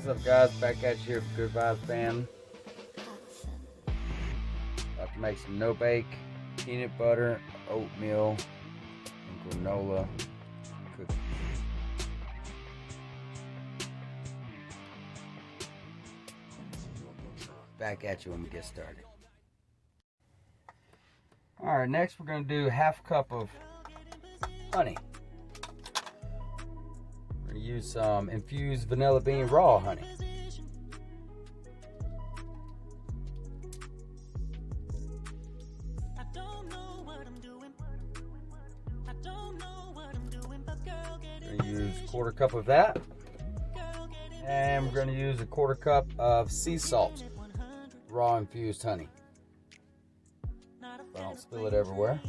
What's up, guys? Back at you here for GoodVibes Van. About to make some no-bake peanut butter, oatmeal, and granola cookies. Back at you when we get started. Alright, next we're going to do half a cup of honey. We're going to use some infused vanilla bean raw honey. We're going to use a quarter cup of that. And we're going to use a quarter cup of sea salt, raw infused honey. So I don't spill it everywhere.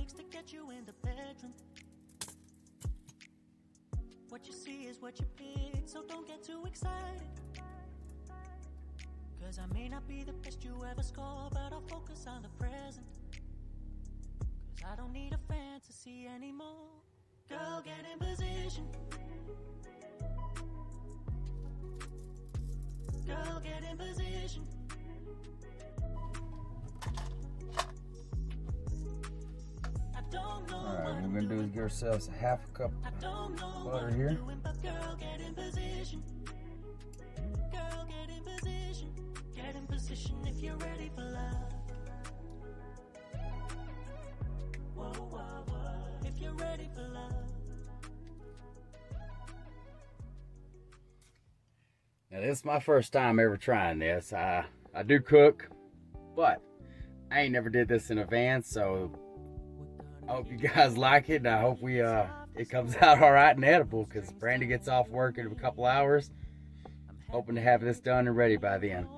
What you see is what you pick, so don't get too excited. Cause I may not be the best you ever score, but I'll focus on the present. Cause I don't need a fantasy anymore. Girl, get in position. Girl, get in position. Alright, what we're gonna do is give ourselves a half a cup of butter here. Girl, get in position. Girl, get in position. Get in position if you're ready for love. Whoa, whoa, whoa. If you're ready for love. Now this is my first time ever trying this. I do cook, but I ain't never did this in a van, so I hope you guys like it, and I hope it comes out all right and edible, because Brandi gets off work in a couple hours. Hoping to have this done and ready by then.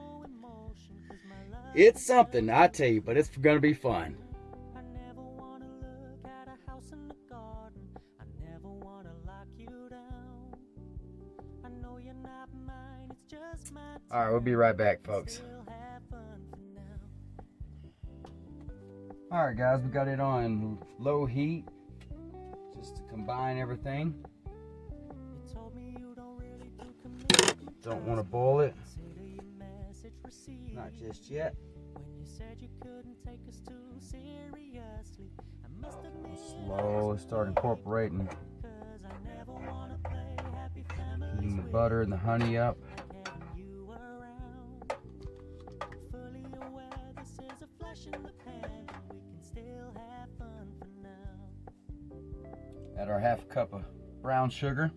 It's something, I tell you, but it's gonna be fun. All right, we'll be right back, folks. All right, guys, we got it on low heat just to combine everything. Don't want to boil it, not just yet. Slowly start incorporating, heating the butter and the honey up. Add our half cup of brown sugar.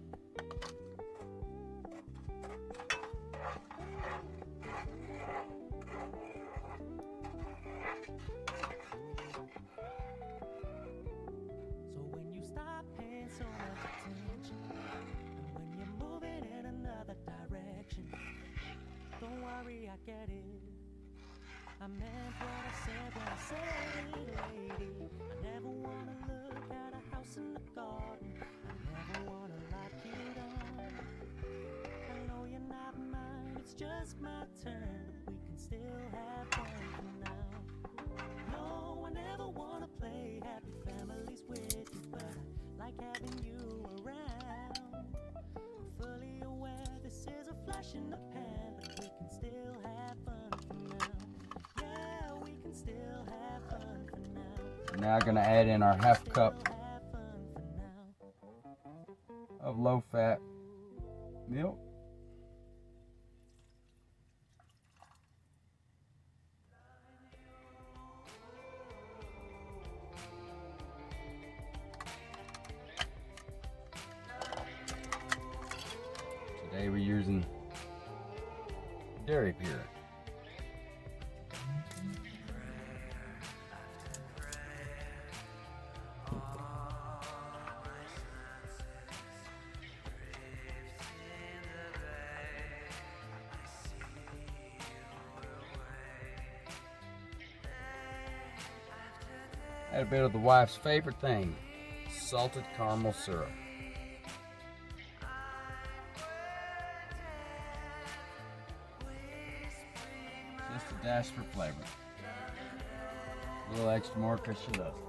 So when you stop paying so much attention, and when you're moving in another direction, don't worry, I get it. I meant what I said when I said it, lady. I never want to look at a house in the garden. I never want to lock you down. I know you're not mine, it's just my turn. We can still have fun for now. No, I never want to play happy families with you, but I like having you around. I'm fully aware this is a flash in the pan, but we can still have fun for now. Yeah, we can still have fun for now. Now I'm gonna add in our half cup of low-fat milk. Today we're using dairy pure. Add a bit of the wife's favorite thing, salted caramel syrup. Just a dash for flavor. A little extra more because she loves it.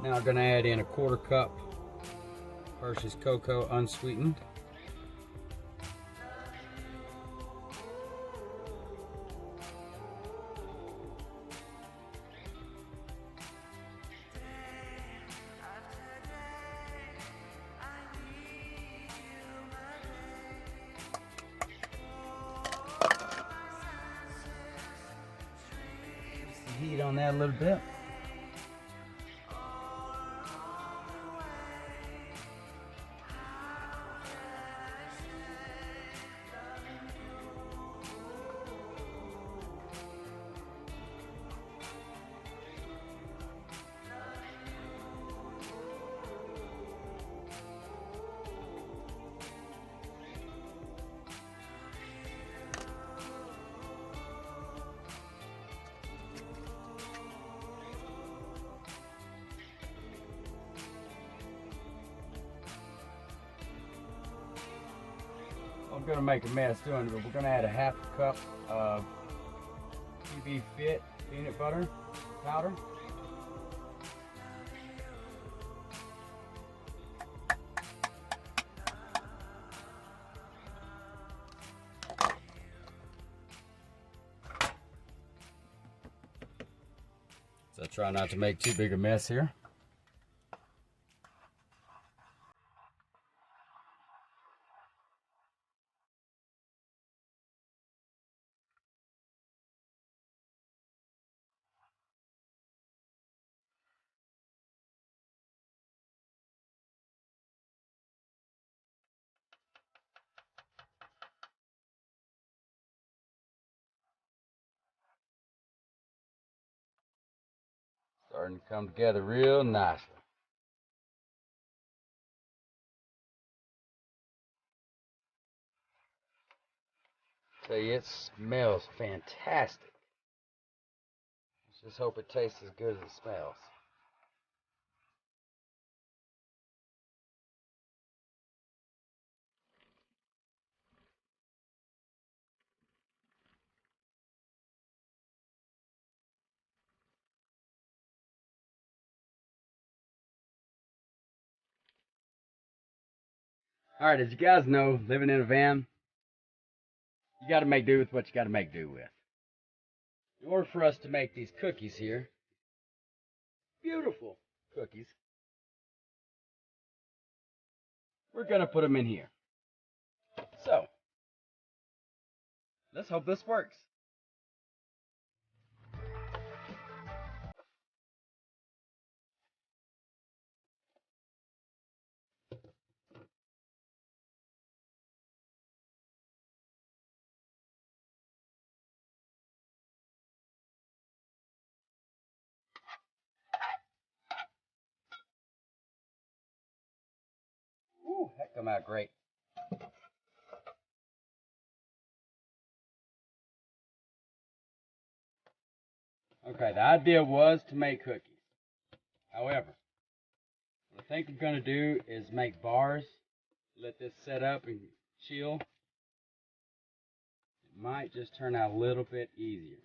Now I'm gonna add in a 1/4 cup Hershey's Cocoa unsweetened. Heat on that a little bit. I'm gonna make a mess doing it, but we're gonna add a 1/2 cup of PB Fit peanut butter powder. So try not to make too big a mess here. Starting to come together real nicely. Tell you, it smells fantastic. Let's just hope it tastes as good as it smells. Alright, as you guys know, living in a van, you gotta make do with what you gotta make do with. In order for us to make these cookies here, beautiful cookies, we're gonna put them in here. So, let's hope this works. Ooh, that come out great. Okay, the idea was to make cookies. However, what I think I'm going to do is make bars, let this set up and chill. It might just turn out a little bit easier.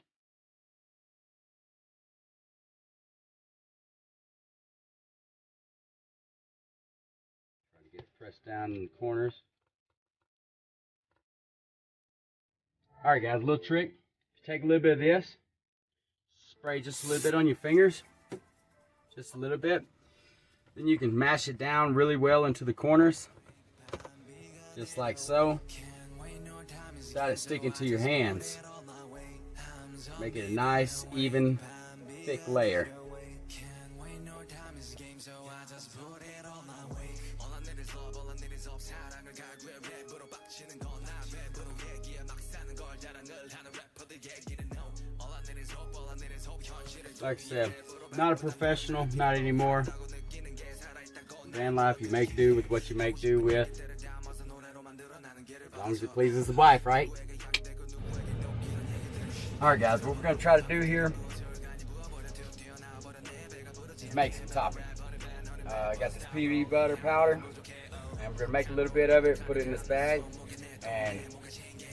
Try to get it pressed down in the corners. Alright guys, a little trick. Take a little bit of this, spray just a little bit on your fingers, just a little bit. Then you can mash it down really well into the corners, just like so. Without it sticking to your hands. Make it a nice, even, thick layer. Like I said, not a professional, not anymore. Van life, you make do with what you make do with. As long as it pleases the wife, right? Alright guys, what we're going to try to do here is make some topping. I got this PB butter powder, and we're going to make a little bit of it, put it in this bag, and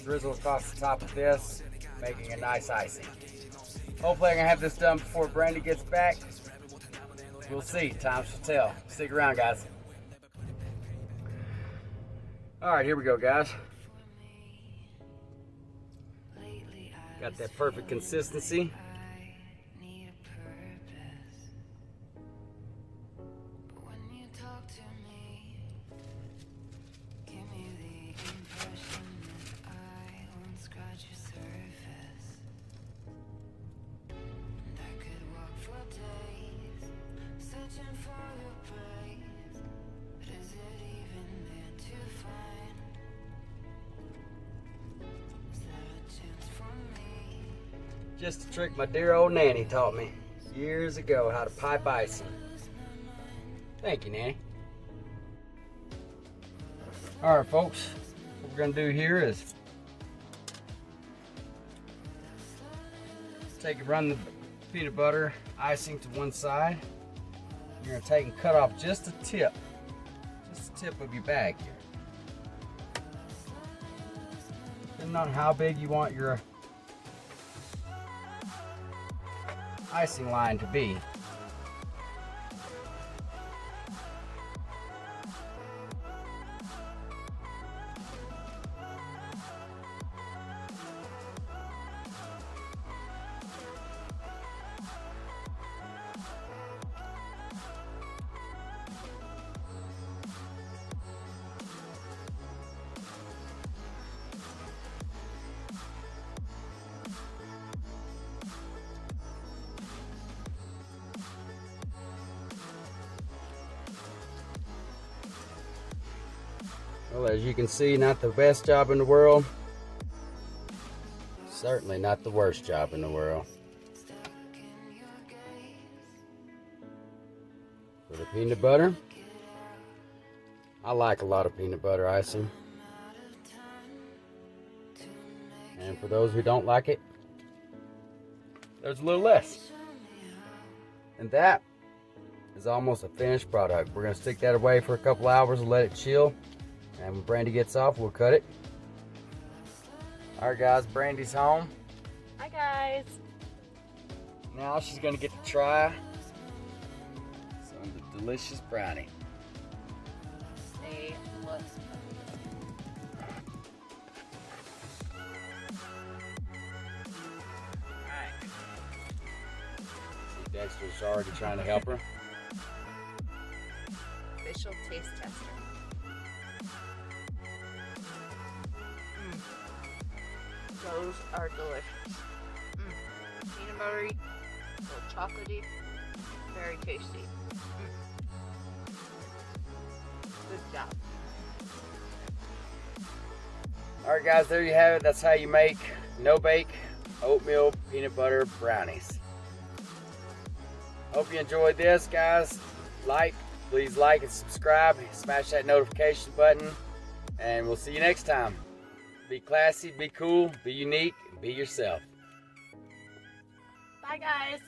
drizzle across the top of this, making a nice icing. Hopefully I can have this done before Brandi gets back. We'll see. Time will tell. Stick around, guys. All right, here we go, guys. Got that perfect consistency. Just a trick my dear old nanny taught me years ago, how to pipe icing. Thank you, Nanny. All right, folks, what we're gonna do here is run the peanut butter icing to one side. You're gonna take and cut off just the tip of your bag here. Depending on how big you want your icing line to be. Well, as you can see, not the best job in the world. Certainly not the worst job in the world. For the peanut butter, I like a lot of peanut butter icing. And for those who don't like it, there's a little less. And that is almost a finished product. We're gonna stick that away for a couple hours and let it chill. And when Brandy gets off, we'll cut it. All right, guys, Brandy's home. Hi, guys. Now she's gonna get to try some of the delicious brownie. They look Alright. Dexter's already trying to help her. official taste tester. Those are delicious. Peanut buttery, a little chocolatey, very tasty. Good job. Alright guys, there you have it. That's how you make no-bake oatmeal peanut butter brownies. Hope you enjoyed this, guys. Please like and subscribe. Smash that notification button. And we'll see you next time. Be classy, be cool, be unique, and be yourself. Bye, guys.